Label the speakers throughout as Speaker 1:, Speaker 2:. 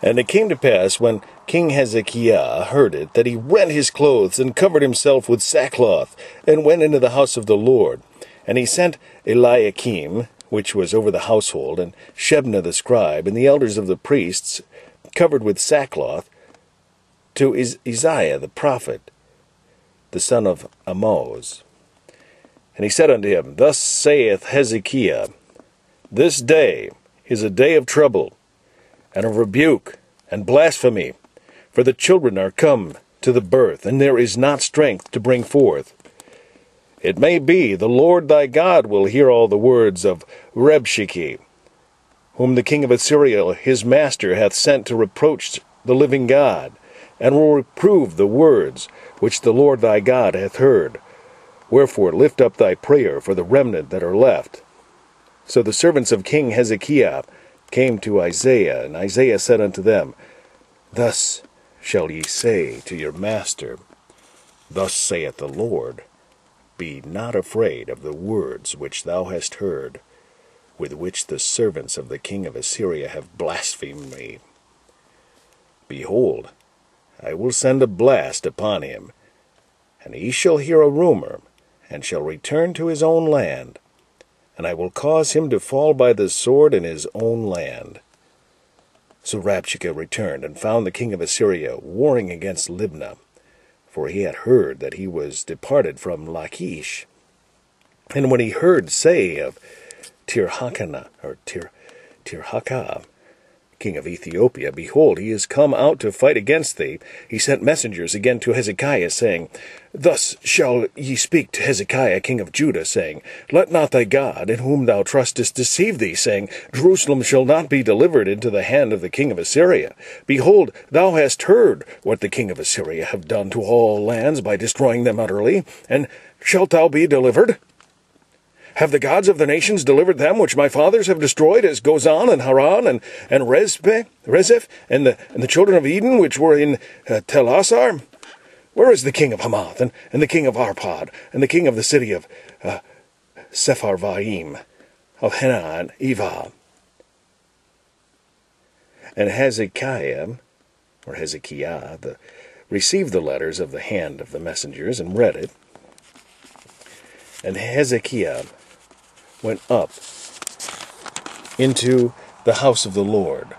Speaker 1: And it came to pass, when King Hezekiah heard it, that he rent his clothes, and covered himself with sackcloth, and went into the house of the Lord. And he sent Eliakim, which was over the household, and Shebna the scribe, and the elders of the priests, covered with sackcloth, to Isaiah the prophet, the son of Amoz. And he said unto him, Thus saith Hezekiah, This day is a day of trouble, and of rebuke, and blasphemy, for the children are come to the birth, and there is not strength to bring forth. It may be the Lord thy God will hear all the words of Rabshakeh, whom the king of Assyria his master hath sent to reproach the living God, and will reprove the words which the Lord thy God hath heard. Wherefore lift up thy prayer for the remnant that are left. So the servants of King Hezekiah came to Isaiah, and Isaiah said unto them, Thus shall ye say to your master, Thus saith the Lord, Be not afraid of the words which thou hast heard, with which the servants of the king of Assyria have blasphemed me. Behold, I will send a blast upon him, and he shall hear a rumor, and shall return to his own land, and I will cause him to fall by the sword in his own land. So Rabshakeh returned, and found the king of Assyria warring against Libnah, for he had heard that he was departed from Lachish. And when he heard say of Tirhakah, king of Ethiopia, Behold, he is come out to fight against thee, he sent messengers again to Hezekiah, saying, Thus shall ye speak to Hezekiah king of Judah, saying, Let not thy God, in whom thou trustest, deceive thee, saying, Jerusalem shall not be delivered into the hand of the king of Assyria. Behold, thou hast heard what the king of Assyria have done to all lands by destroying them utterly, and shalt thou be delivered? Have the gods of the nations delivered them which my fathers have destroyed, as Gozan and Haran and Rezeph, and the children of Eden which were in Telassar? Where is the king of Hamath, and the king of Arpad, and the king of the city of Sepharvaim, of Hena and Eva? And Hezekiah received the letters of the hand of the messengers, and read it. And Hezekiah went up into the house of the Lord,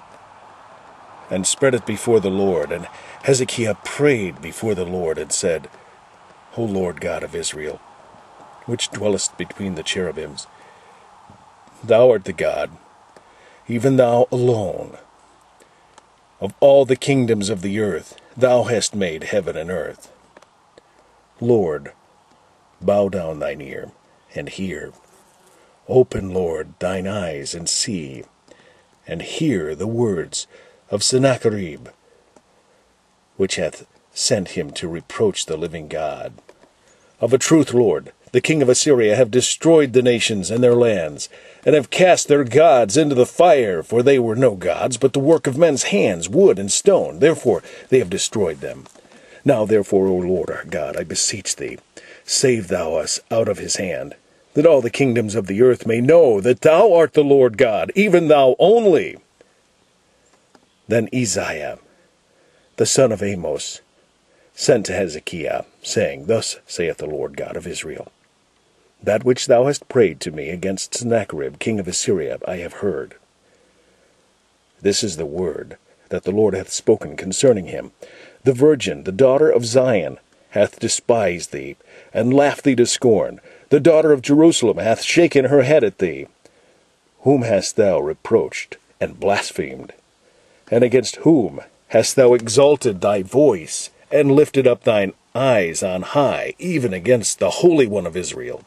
Speaker 1: and spread it before the Lord. And Hezekiah prayed before the Lord, and said, O Lord God of Israel, which dwellest between the cherubims, thou art the God, even thou alone. Of all the kingdoms of the earth, thou hast made heaven and earth. Lord, bow down thine ear, and hear. Open, Lord, thine eyes, and see, and hear the words of Sennacherib, which hath sent him to reproach the living God. Of a truth, Lord, the king of Assyria have destroyed the nations and their lands, and have cast their gods into the fire, for they were no gods, but the work of men's hands, wood and stone. Therefore they have destroyed them. Now therefore, O Lord our God, I beseech thee, save thou us out of his hand, that all the kingdoms of the earth may know that thou art the Lord God, even thou only. Then Isaiah, the son of Amoz, sent to Hezekiah, saying, Thus saith the Lord God of Israel, That which thou hast prayed to me against Sennacherib king of Assyria I have heard. This is the word that the Lord hath spoken concerning him. The virgin, the daughter of Zion, hath despised thee, and laughed thee to scorn. The daughter of Jerusalem hath shaken her head at thee. Whom hast thou reproached and blasphemed? And against whom hast thou exalted thy voice, and lifted up thine eyes on high, even against the Holy One of Israel?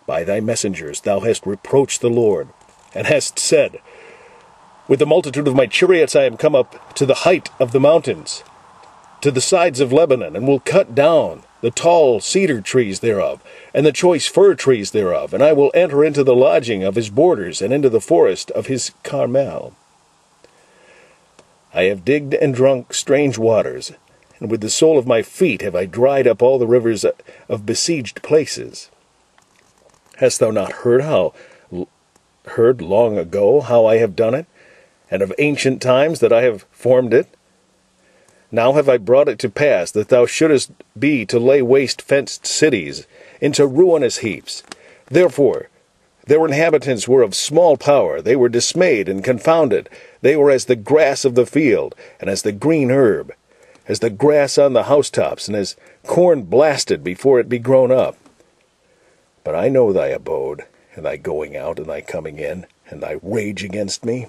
Speaker 1: By thy messengers thou hast reproached the Lord, and hast said, With the multitude of my chariots I am come up to the height of the mountains, to the sides of Lebanon, and will cut down the tall cedar trees thereof, and the choice fir trees thereof, and I will enter into the lodging of his borders, and into the forest of his Carmel. I have digged and drunk strange waters, and with the sole of my feet have I dried up all the rivers of besieged places. Hast thou not heard long ago how I have done it, and of ancient times that I have formed it? Now have I brought it to pass that thou shouldest be to lay waste fenced cities into ruinous heaps. Therefore their inhabitants were of small power, they were dismayed and confounded. They were as the grass of the field, and as the green herb, as the grass on the housetops, and as corn blasted before it be grown up. But I know thy abode, and thy going out, and thy coming in, and thy rage against me.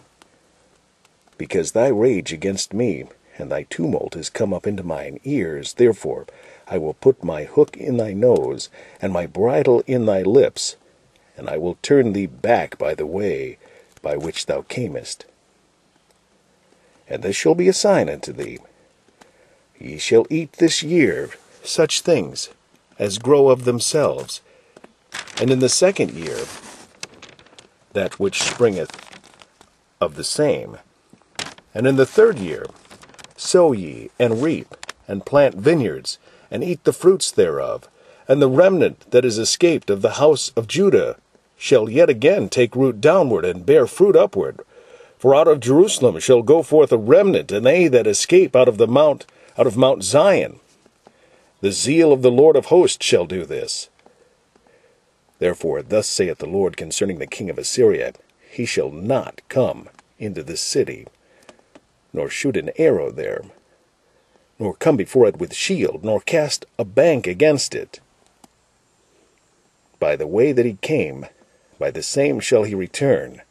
Speaker 1: Because thy rage against me, and thy tumult is come up into mine ears, therefore I will put my hook in thy nose, and my bridle in thy lips, and I will turn thee back by the way by which thou camest. And this shall be a sign unto thee. Ye shall eat this year such things as grow of themselves, and in the second year that which springeth of the same. And in the third year sow ye, and reap, and plant vineyards, and eat the fruits thereof. And the remnant that is escaped of the house of Judah shall yet again take root downward, and bear fruit upward. For out of Jerusalem shall go forth a remnant, and they that escape out of Mount Zion. The zeal of the Lord of hosts shall do this. Therefore thus saith the Lord concerning the king of Assyria, he shall not come into this city, nor shoot an arrow there, nor come before it with shield, nor cast a bank against it. By the way that he came, by the same shall he return,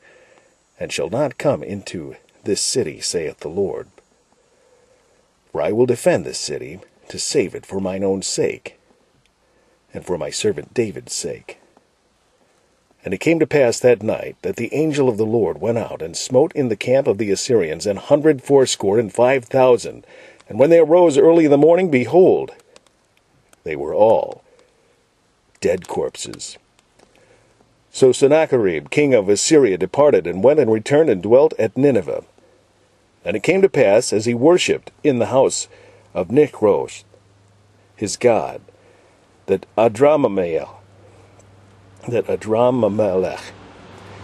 Speaker 1: and shall not come into this city, saith the Lord. For I will defend this city, to save it for mine own sake, and for my servant David's sake. And it came to pass that night that the angel of the Lord went out, and smote in the camp of the Assyrians 185,000. And when they arose early in the morning, behold, they were all dead corpses. So Sennacherib king of Assyria departed, and went and returned, and dwelt at Nineveh. And it came to pass, as he worshipped in the house of Nichrosh, his god, that Adramelech,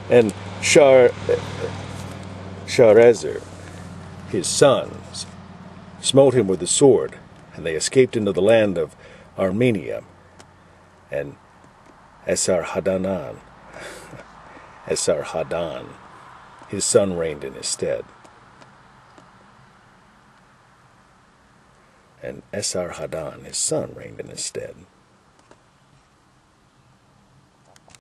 Speaker 1: and Sharezer, his sons, smote him with the sword, and they escaped into the land of Armenia. And Esarhaddon, his son, reigned in his stead. And Esarhaddon, his son, reigned in his stead.